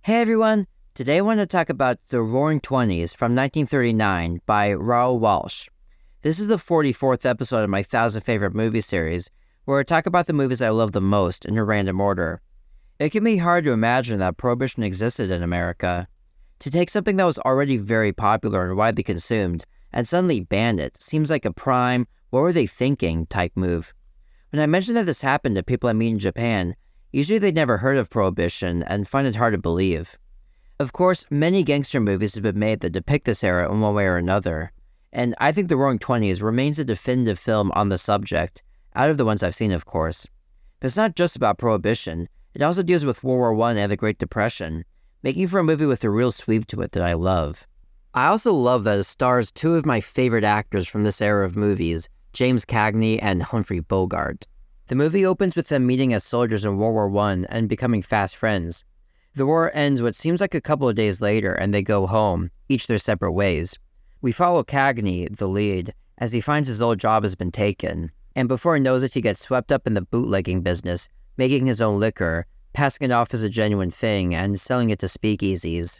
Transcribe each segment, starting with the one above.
Hey everyone! Today I want to talk about The Roaring Twenties from 1939 by Raoul Walsh. This is the 44th episode of my 1,000 Favorite Movie series, where I talk about the movies I love the most in a random order. It can be hard to imagine that Prohibition existed in America. To take something that was already very popular and widely consumed, and suddenly ban it, seems like a prime, what were they thinking type move. When I mention that this happened to people I meet in Japan, usually they'd never heard of Prohibition and find it hard to believe. Of course, many gangster movies have been made that depict this era in one way or another, and I think The Roaring Twenties remains a definitive film on the subject, out of the ones I've seen of course. But it's not just about Prohibition, it also deals with World War I and the Great Depression, making for a movie with a real sweep to it that I love. I also love that it stars two of my favorite actors from this era of movies, James Cagney and Humphrey Bogart. The movie opens with them meeting as soldiers in World War I and becoming fast friends. The war ends what seems like a couple of days later and they go home, each their separate ways. We follow Cagney, the lead, as he finds his old job has been taken, and before he knows it he gets swept up in the bootlegging business, making his own liquor, passing it off as a genuine thing, and selling it to speakeasies.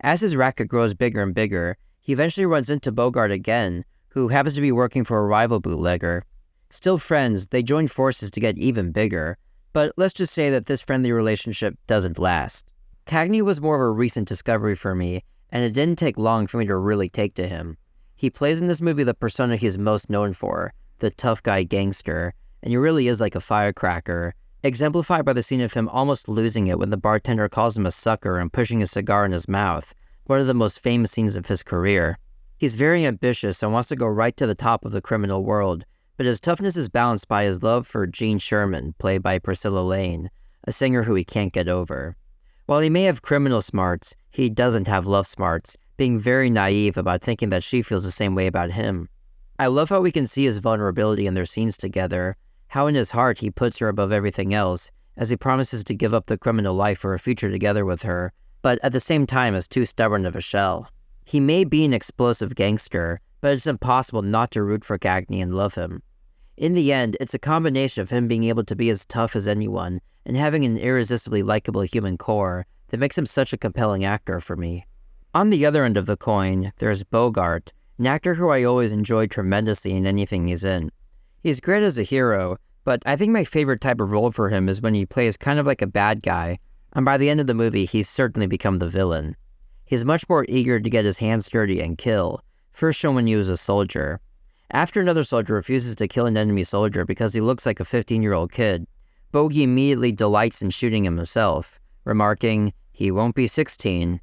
As his racket grows bigger and bigger, he eventually runs into Bogart again, who happens to be working for a rival bootlegger. Still friends, they join forces to get even bigger, but let's just say that this friendly relationship doesn't last. Cagney was more of a recent discovery for me, and it didn't take long for me to really take to him. He plays in this movie the persona he's most known for, the tough guy gangster, and he really is like a firecracker, exemplified by the scene of him almost losing it when the bartender calls him a sucker and pushing a cigar in his mouth, one of the most famous scenes of his career. He's very ambitious and wants to go right to the top of the criminal world, but his toughness is balanced by his love for Jean Sherman, played by Priscilla Lane, a singer who he can't get over. While he may have criminal smarts, he doesn't have love smarts, being very naive about thinking that she feels the same way about him. I love how we can see his vulnerability in their scenes together, how in his heart he puts her above everything else, as he promises to give up the criminal life for a future together with her, but at the same time is too stubborn of a shell. He may be an explosive gangster, but it's impossible not to root for Cagney and love him. In the end, it's a combination of him being able to be as tough as anyone and having an irresistibly likable human core that makes him such a compelling actor for me. On the other end of the coin, there's Bogart, an actor who I always enjoyed tremendously in anything he's in. He's great as a hero, but I think my favorite type of role for him is when he plays kind of like a bad guy, and by the end of the movie he's certainly become the villain. He's much more eager to get his hands dirty and kill, first shown when he was a soldier. After another soldier refuses to kill an enemy soldier because he looks like a 15-year-old kid, Bogey immediately delights in shooting him himself, remarking, "He won't be 16.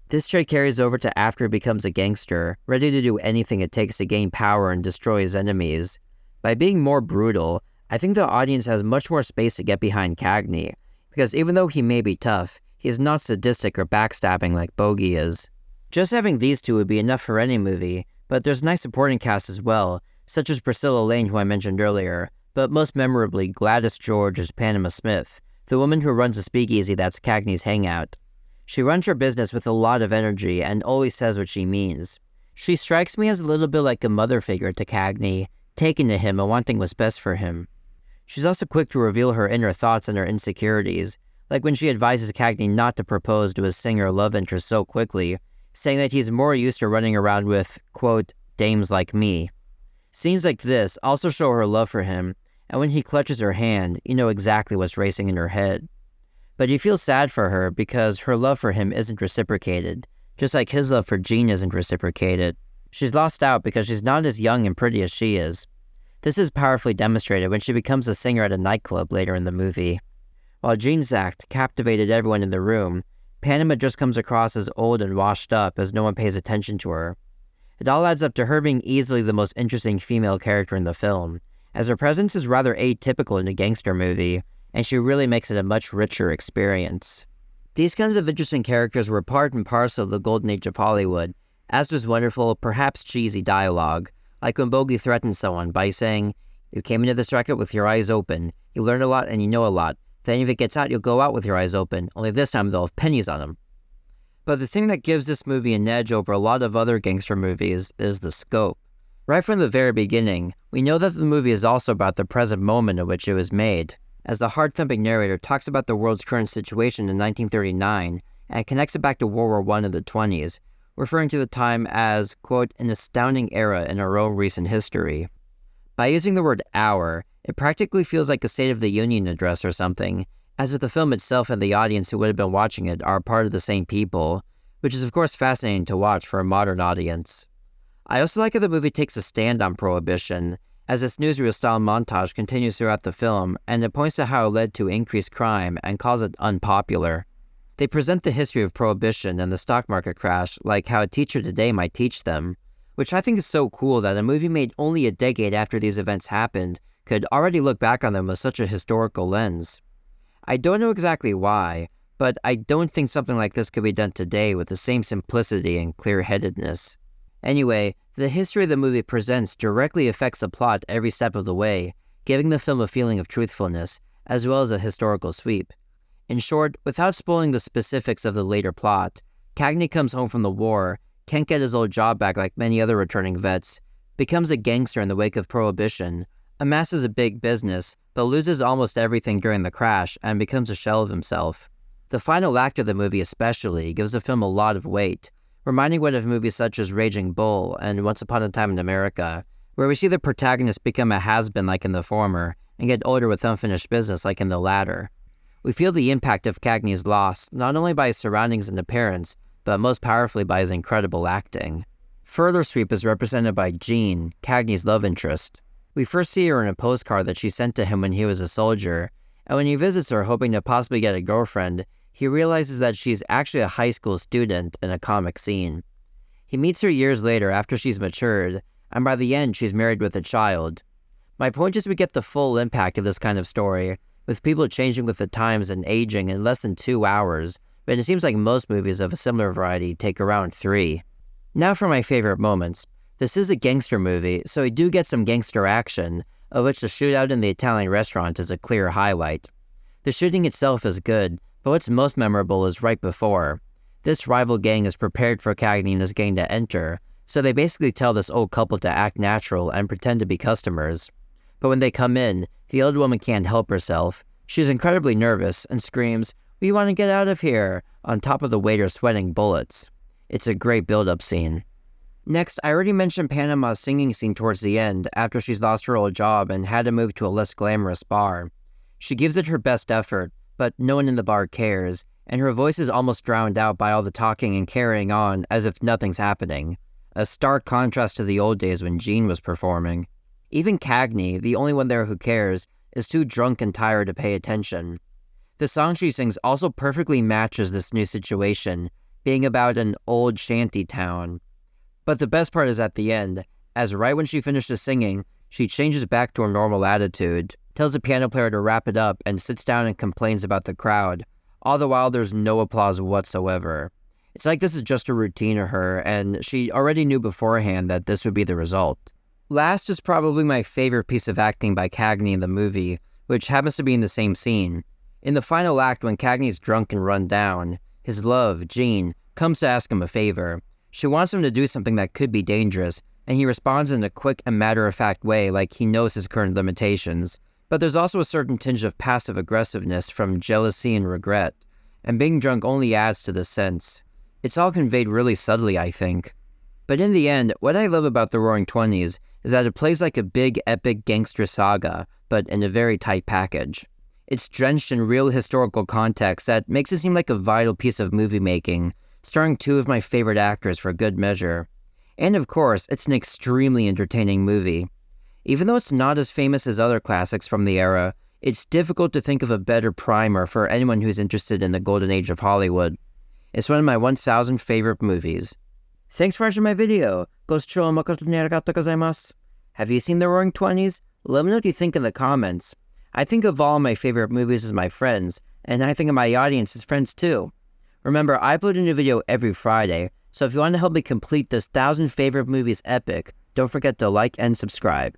This trait carries over to after he becomes a gangster, ready to do anything it takes to gain power and destroy his enemies. By being more brutal, I think the audience has much more space to get behind Cagney, because even though he may be tough, he is not sadistic or backstabbing like Bogey is. Just having these two would be enough for any movie, but there's a nice supporting cast as well, such as Priscilla Lane, who I mentioned earlier, but most memorably Gladys George as Panama Smith, the woman who runs the speakeasy that's Cagney's hangout. She runs her business with a lot of energy and always says what she means. She strikes me as a little bit like a mother figure to Cagney, taken to him and wanting what's best for him. She's also quick to reveal her inner thoughts and her insecurities, like when she advises Cagney not to propose to his singer love interest so quickly, saying that he's more used to running around with, quote, dames like me. Scenes like this also show her love for him, and when he clutches her hand, you know exactly what's racing in her head. But you feel sad for her because her love for him isn't reciprocated, just like his love for Jean isn't reciprocated. She's lost out because she's not as young and pretty as she is. This is powerfully demonstrated when she becomes a singer at a nightclub later in the movie. While Jean's act captivated everyone in the room, Panama just comes across as old and washed up as no one pays attention to her. It all adds up to her being easily the most interesting female character in the film, as her presence is rather atypical in a gangster movie, and she really makes it a much richer experience. These kinds of interesting characters were part and parcel of the golden age of Hollywood, as was wonderful, perhaps cheesy dialogue, like when Bogey threatens someone by saying, "You came into this racket with your eyes open, you learn a lot and you know a lot. If any of it gets out, you'll go out with your eyes open, only this time they'll have pennies on them." But the thing that gives this movie an edge over a lot of other gangster movies is the scope. Right from the very beginning, we know that the movie is also about the present moment in which it was made, as the heart-thumping narrator talks about the world's current situation in 1939 and connects it back to World War I and the 20s, referring to the time as, quote, an astounding era in our own recent history. By using the word our, it practically feels like a State of the Union address or something, as if the film itself and the audience who would have been watching it are part of the same people, which is of course fascinating to watch for a modern audience. I also like how the movie takes a stand on Prohibition, as its newsreel-style montage continues throughout the film, and it points to how it led to increased crime and calls it unpopular. They present the history of Prohibition and the stock market crash like how a teacher today might teach them, which I think is so cool that a movie made only a decade after these events happened could already look back on them with such a historical lens. I don't know exactly why, but I don't think something like this could be done today with the same simplicity and clear-headedness. Anyway, the history the movie presents directly affects the plot every step of the way, giving the film a feeling of truthfulness, as well as a historical sweep. In short, without spoiling the specifics of the later plot, Cagney comes home from the war, can't get his old job back like many other returning vets, becomes a gangster in the wake of Prohibition, amasses a big business, but loses almost everything during the crash and becomes a shell of himself. The final act of the movie especially gives the film a lot of weight, reminding one of movies such as Raging Bull and Once Upon a Time in America, where we see the protagonist become a has-been like in the former, and get older with unfinished business like in the latter. We feel the impact of Cagney's loss, not only by his surroundings and appearance, but most powerfully by his incredible acting. Further sweep is represented by Jean, Cagney's love interest. We first see her in a postcard that she sent to him when he was a soldier, and when he visits her hoping to possibly get a girlfriend, he realizes that she's actually a high school student in a comic scene. He meets her years later after she's matured, and by the end she's married with a child. My point is we get the full impact of this kind of story, with people changing with the times and aging in less than 2 hours, but it seems like most movies of a similar variety take around 3. Now for my favorite moments. This is a gangster movie, so we do get some gangster action, of which the shootout in the Italian restaurant is a clear highlight. The shooting itself is good, but what's most memorable is right before. This rival gang is prepared for Cagney and his gang to enter, so they basically tell this old couple to act natural and pretend to be customers. But when they come in, the old woman can't help herself. She's incredibly nervous and screams, "We want to get out of here," on top of the waiter sweating bullets. It's a great build-up scene. Next, I already mentioned Panama's singing scene towards the end, after she's lost her old job and had to move to a less glamorous bar. She gives it her best effort, but no one in the bar cares, and her voice is almost drowned out by all the talking and carrying on as if nothing's happening. A stark contrast to the old days when Jean was performing. Even Cagney, the only one there who cares, is too drunk and tired to pay attention. The song she sings also perfectly matches this new situation, being about an old shanty town. But the best part is at the end, as right when she finishes singing, she changes back to her normal attitude, tells the piano player to wrap it up, and sits down and complains about the crowd. All the while, there's no applause whatsoever. It's like this is just a routine to her, and she already knew beforehand that this would be the result. Last is probably my favorite piece of acting by Cagney in the movie, which happens to be in the same scene. In the final act, when Cagney's drunk and run down, his love, Jean, comes to ask him a favor. She wants him to do something that could be dangerous, and he responds in a quick and matter-of-fact way like he knows his current limitations. But there's also a certain tinge of passive aggressiveness from jealousy and regret, and being drunk only adds to this sense. It's all conveyed really subtly, I think. But in the end, what I love about the Roaring Twenties is that it plays like a big epic gangster saga, but in a very tight package. It's drenched in real historical context that makes it seem like a vital piece of movie making, starring 2 of my favorite actors for good measure. And of course, it's an extremely entertaining movie. Even though it's not as famous as other classics from the era, it's difficult to think of a better primer for anyone who's interested in the golden age of Hollywood. It's one of my 1,000 favorite movies. Thanks for watching my video. Have you seen The Roaring Twenties? Let me know what you think in the comments. I think of all my favorite movies as my friends, and I think of my audience as friends too. Remember, I upload a new video every Friday, so if you want to help me complete this 1,000 favorite movies epic, don't forget to like and subscribe.